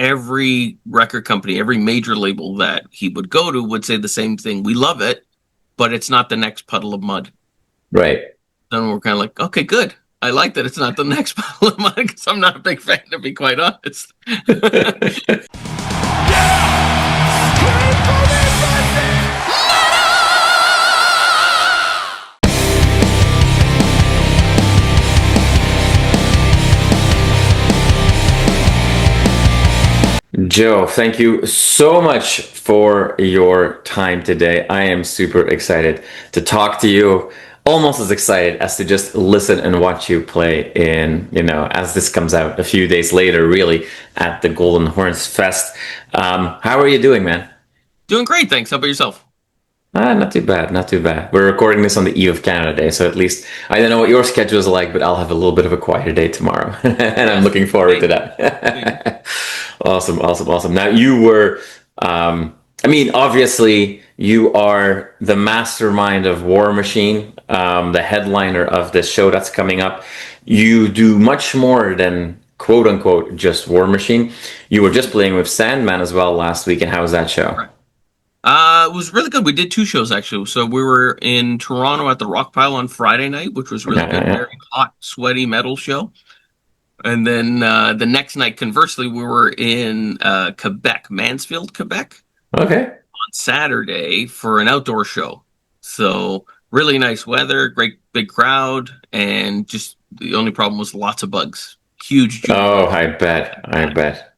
every record company, every major label that he would go to would say the same thing. We love it, but it's not the next puddle of mud. Right. Then we're kind of like, okay, good. I like that it's not the next puddle of mud because I'm not a big fan, to be quite honest. Joe, thank you so much for your time today. I am super excited to talk to you. Almost as excited as to just listen and watch you play as this comes out a few days later, really, at the Golden Horns Fest. How are you doing, man? Doing great, thanks. How about yourself? Not too bad, not too bad. We're recording this on the eve of Canada Day, so at least I don't know what your schedule is like, but I'll have a little bit of a quieter day tomorrow, and I'm looking forward to that. Awesome. Now you were, obviously you are the mastermind of Warmachine, the headliner of this show that's coming up. You do much more than quote unquote just Warmachine. You were just playing with Sandman as well last week, and how was that show? Right. It was really good. We did 2 shows actually. So we were in Toronto at the Rock Pile on Friday night, which was really good. Very hot, sweaty metal show. And then the next night, conversely, we were in Quebec, Mansfield, Quebec. Okay. On Saturday for an outdoor show. So really nice weather, great big crowd, and just the only problem was lots of bugs. Huge. Oh, I bet.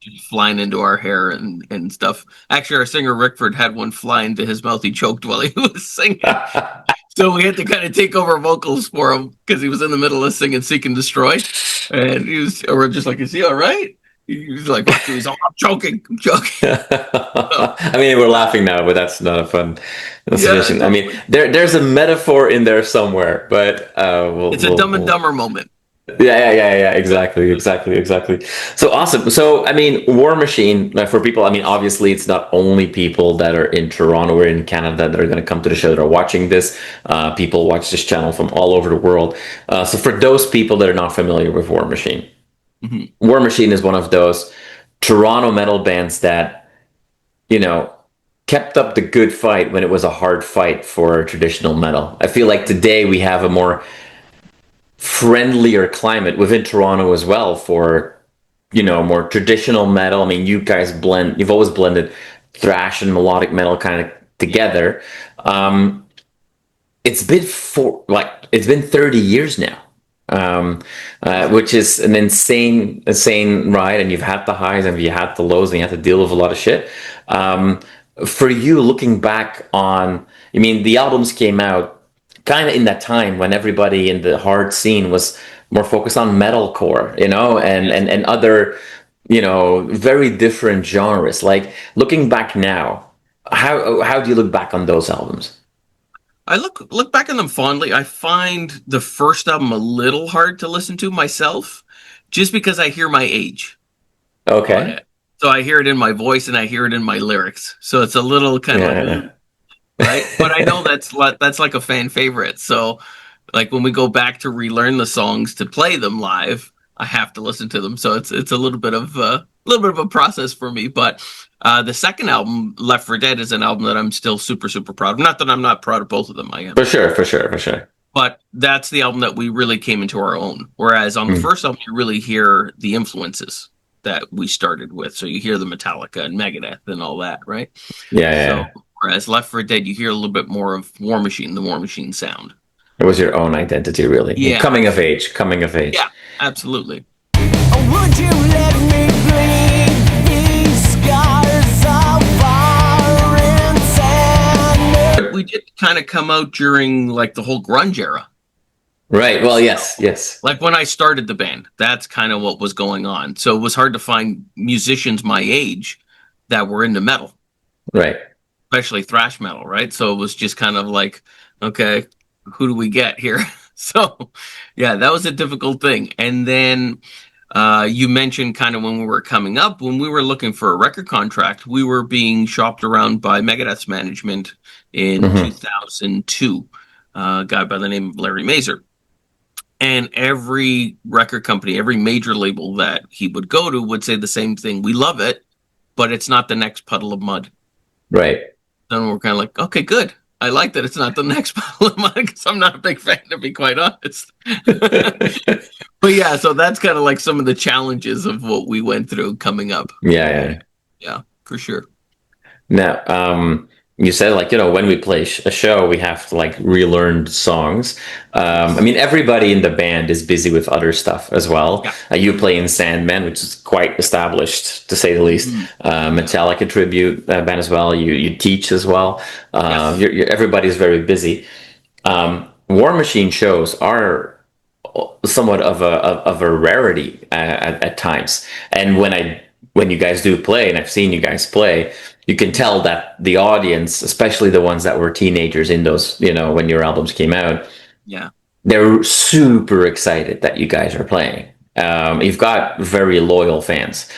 Just flying into our hair and stuff. Actually, our singer Rickford had one fly into his mouth. He choked while he was singing. So we had to kind of take over vocals for him because he was in the middle of singing Seek and Destroy. And we're just like, is he all right? He was like, he's all, I'm joking. I mean, we're laughing now, but that's not a fun situation. I mean, there's a metaphor in there somewhere, but it's a Dumb and Dumber moment. Yeah. Exactly. So awesome. So, I mean, Warmachine, for people, I mean, obviously it's not only people that are in Toronto or in Canada that are going to come to the show that are watching this. People watch this channel from all over the world. So for those people that are not familiar with Warmachine, Warmachine is one of those Toronto metal bands that, kept up the good fight when it was a hard fight for traditional metal. I feel like today we have a more friendlier climate within Toronto as well for, more traditional metal. I mean, you guys you've always blended thrash and melodic metal kind of together. It's been 30 years now, which is an insane ride, and you've had the highs and you had the lows and you had to deal with a lot of shit. For you, looking back on, the albums came out kind of in that time when everybody in the hard scene was more focused on metalcore, and other, very different genres. Like, looking back now, how do you look back on those albums? I look back on them fondly. I find the first album a little hard to listen to myself, just because I hear my age. Okay. So I hear it in my voice and I hear it in my lyrics. So it's a little kind of right? But I know that's like a fan favorite. So, like, when we go back to relearn the songs to play them live, I have to listen to them. So it's a little bit of a process for me. But the second album, Left for Dead, is an album that I'm still super, super proud of. Not that I'm not proud of both of them. I am. For sure. But that's the album that we really came into our own. Whereas on the first album, you really hear the influences that we started with. So you hear the Metallica and Megadeth and all that, right? Yeah. Whereas Left for Dead, you hear a little bit more of Warmachine, the Warmachine sound. It was your own identity, really. Yeah. Coming of age. Yeah, absolutely. Would you let me bleed these scars of our insanity? We did kind of come out during, like, the whole grunge era. Right. Well, yes. Like, when I started the band, that's kind of what was going on. So it was hard to find musicians my age that were into metal. Right. Especially thrash metal, right? So it was just kind of like, okay, who do we get here? So, yeah, that was a difficult thing. And then you mentioned kind of when we were coming up, when we were looking for a record contract, we were being shopped around by Megadeth's management in 2002, a guy by the name of Larry Mazer. And every record company, every major label that he would go to would say the same thing. We love it, but it's not the next puddle of mud. Right. Then we're kind of like, okay, good. I like that it's not the next puddle of mud because I'm not a big fan, to be quite honest. But yeah, so that's kind of like some of the challenges of what we went through coming up. Yeah. Yeah, for sure. Now, you said like, when we play a show, we have to like relearn songs. I mean, everybody in the band is busy with other stuff as well. Yeah. You play in Sandman, which is quite established to say the least. Metallica tribute band as well. You teach as well. Yes. Everybody's very busy. Warmachine shows are somewhat of a rarity at times. And when you guys do play, and I've seen you guys play, you can tell that the audience, especially the ones that were teenagers in those, when your albums came out, Yeah. they're super excited that you guys are playing. You've got very loyal fans.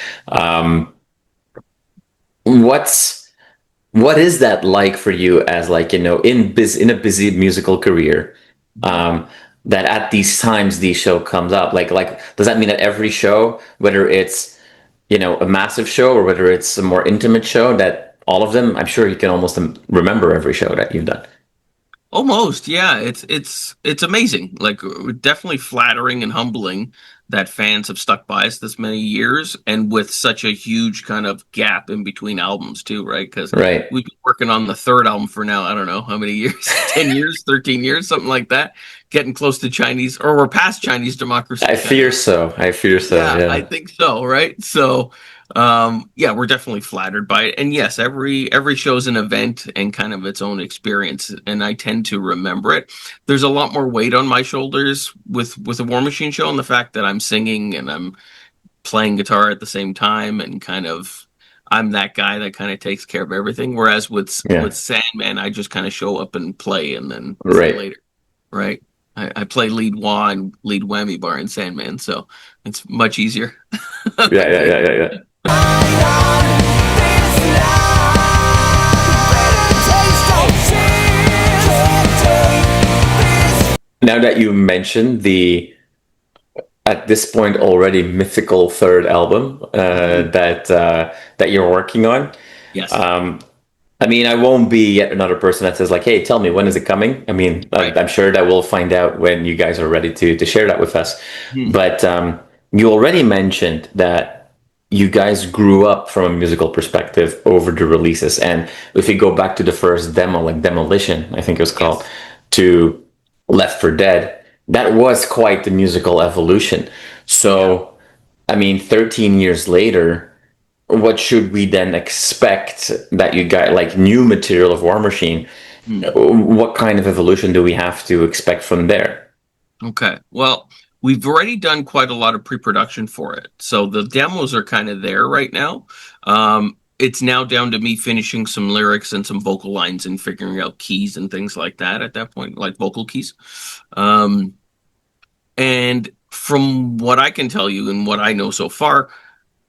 What is that like for you as like, in a busy musical career? That at these times the show comes up, like does that mean that every show, whether it's a massive show or whether it's a more intimate show, that all of them, I'm sure you can almost remember every show that you've done? Almost, yeah. It's amazing. Like definitely flattering and humbling that fans have stuck by us this many years and with such a huge kind of gap in between albums too, right? Because Right. we've been working on the third album for now, I don't know how many years, 10 years, 13 years, something like that. Getting close to Chinese, or we're past Chinese democracy. I fear so. Yeah. I think so, right? So yeah, we're definitely flattered by it. And yes, every show's an event and kind of its own experience, and I tend to remember it. There's a lot more weight on my shoulders with a Warmachine show, and the fact that I'm singing and I'm playing guitar at the same time, and kind of I'm that guy that kind of takes care of everything. Whereas with Sandman, I just kind of show up and play, and then see you Right. later, right? I play lead wah and lead whammy bar in Sandman, so it's much easier. Yeah. Now that you mentioned the, at this point already mythical third album that you're working on, Yes. I mean, I won't be yet another person that says like, "Hey, tell me, when is it coming?" I mean, Right. I'm sure that we'll find out when you guys are ready to share that with us. Hmm. But you already mentioned that you guys grew up from a musical perspective over the releases, and if you go back to the first demo, like Demolition, I think it was called, Yes. to Left for Dead, that was quite the musical evolution. So, I mean, 13 years later, what should we then expect that you got, like new material of Warmachine? What kind of evolution do we have to expect from there? Okay. Well, we've already done quite a lot of pre-production for it. So the demos are kind of there right now. It's now down to me finishing some lyrics and some vocal lines and figuring out keys and things like that at that point, like vocal keys. And from what I can tell you and what I know so far,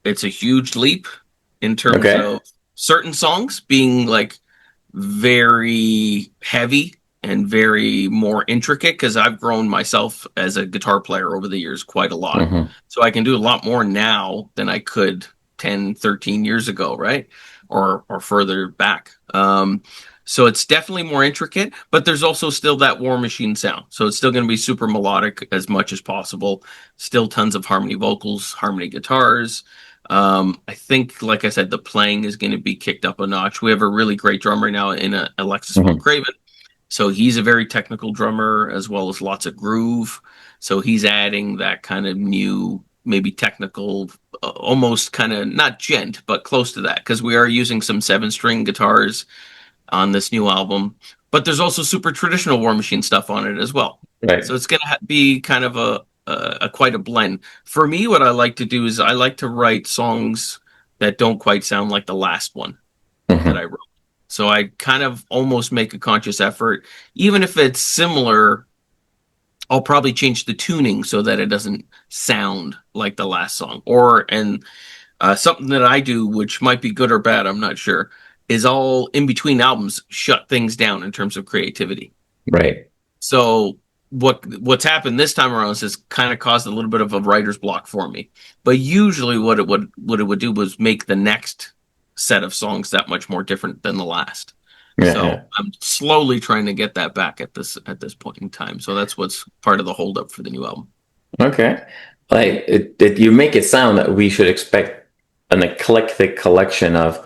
it's a huge leap in terms Okay. of certain songs being like very heavy and very more intricate, because I've grown myself as a guitar player over the years quite a lot. Mhm. So I can do a lot more now than I could 10, 13 years ago, right? Or further back. So it's definitely more intricate, but there's also still that Warmachine sound. So it's still going to be super melodic as much as possible. Still tons of harmony vocals, harmony guitars. I think, like I said, the playing is going to be kicked up a notch. We have a really great drummer now in Alexis Mhm. Craven. So he's a very technical drummer as well as lots of groove. So he's adding that kind of new, maybe technical, almost kind of not gent, but close to that, because we are using some 7-string guitars on this new album. But there's also super traditional Warmachine stuff on it as well. Right. So it's going to be kind of a quite a blend. For me, what I like to do is I like to write songs that don't quite sound like the last one Mhm. that I wrote. So I kind of almost make a conscious effort, even if it's similar, I'll probably change the tuning so that it doesn't sound like the last song. Something that I do, which might be good or bad, I'm not sure, is all in between albums shut things down in terms of creativity. Right. So what's happened this time around is it's kind of caused a little bit of a writer's block for me. But usually what it would do was make the next set of songs that much more different than the last. Yeah, So yeah. I'm slowly trying to get that back at this point in time. So that's what's part of the holdup for the new album. Okay. Like you make it sound that we should expect an eclectic collection of.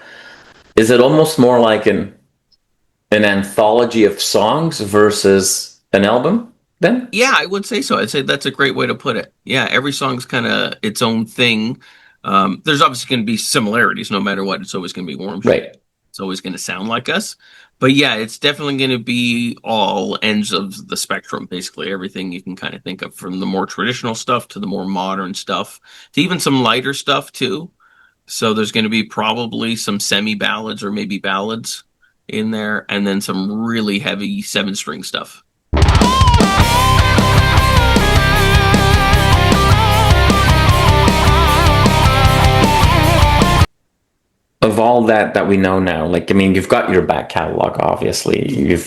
Is it almost more like an anthology of songs versus an album then? Yeah, I would say so. I'd say that's a great way to put it. Yeah, every song's kind of its own thing. There's obviously going to be similarities no matter what. It's always going to be Warm Shade. Right. It's always going to sound like us. But yeah, it's definitely going to be all ends of the spectrum, basically everything you can kind of think of, from the more traditional stuff to the more modern stuff to even some lighter stuff too. So there's going to be probably some semi ballads or maybe ballads in there, and then some really heavy 7-string stuff. Of all that we know now, like, I mean, you've got your back catalog, obviously.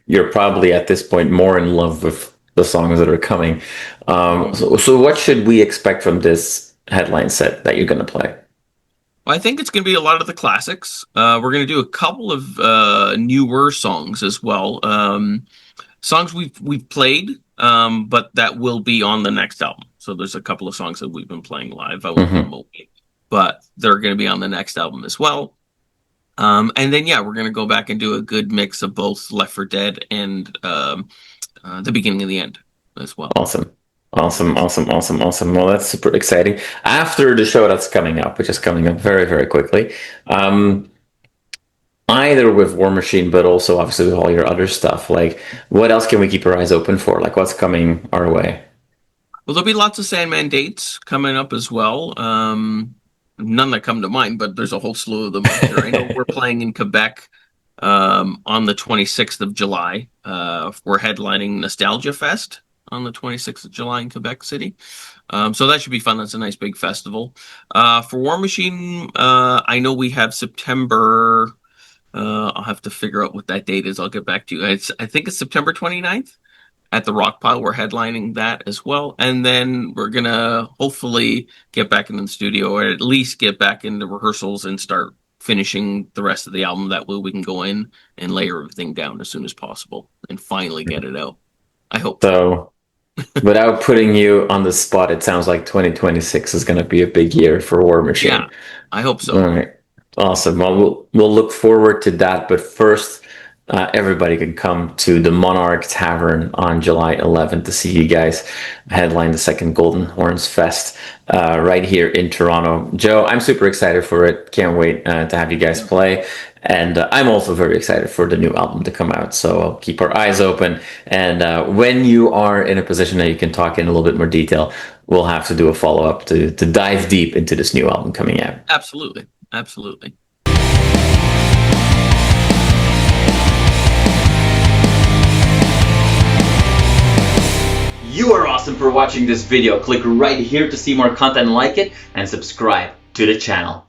You're probably at this point more in love with the songs that are coming. So what should we expect from this headline set that you're going to play? Well, I think it's going to be a lot of the classics. We're going to do a couple of newer songs as well. Songs we've played, but that will be on the next album. So there's a couple of songs that we've been playing live out remotely, but they're going to be on the next album as well. And then yeah, we're going to go back and do a good mix of both Left 4 Dead and the beginning of the end as well. Awesome. Well, that's super exciting. After the show that's coming up, which is coming up very, very quickly, either with Warmachine, but also obviously with all your other stuff, like, what else can we keep our eyes open for? Like, what's coming our way? Well, there'll be lots of Sandman dates coming up as well. None that come to mind, but there's a whole slew of them out there. I know we're playing in Quebec on the 26th of July. We're headlining Nostalgia Fest on the 26th of July in Quebec City. So that should be fun. That's a nice big festival. For Warmachine, I know we have September. I'll have to figure out what that date is. I'll get back to you. I think it's September 29th at the Rock Pile. We're headlining that as well. And then we're going to hopefully get back into the studio, or at least get back into rehearsals and start finishing the rest of the album. That way we can go in and layer everything down as soon as possible and finally get it out. I hope so. Without putting you on the spot, it sounds like 2026 is going to be a big year for Warmachine. Yeah, I hope so. All right. Awesome. Well, we'll look forward to that. But first, everybody can come to the Monarch Tavern on July 11th to see you guys headline the second Golden Horns Fest right here in Toronto. Joe, I'm super excited for it. Can't wait to have you guys play. And I'm also very excited for the new album to come out. So I'll keep our eyes open. And when you are in a position that you can talk in a little bit more detail, we'll have to do a follow-up to dive deep into this new album coming out. Absolutely. Absolutely. You are awesome for watching this video. Click right here to see more content like it and subscribe to the channel.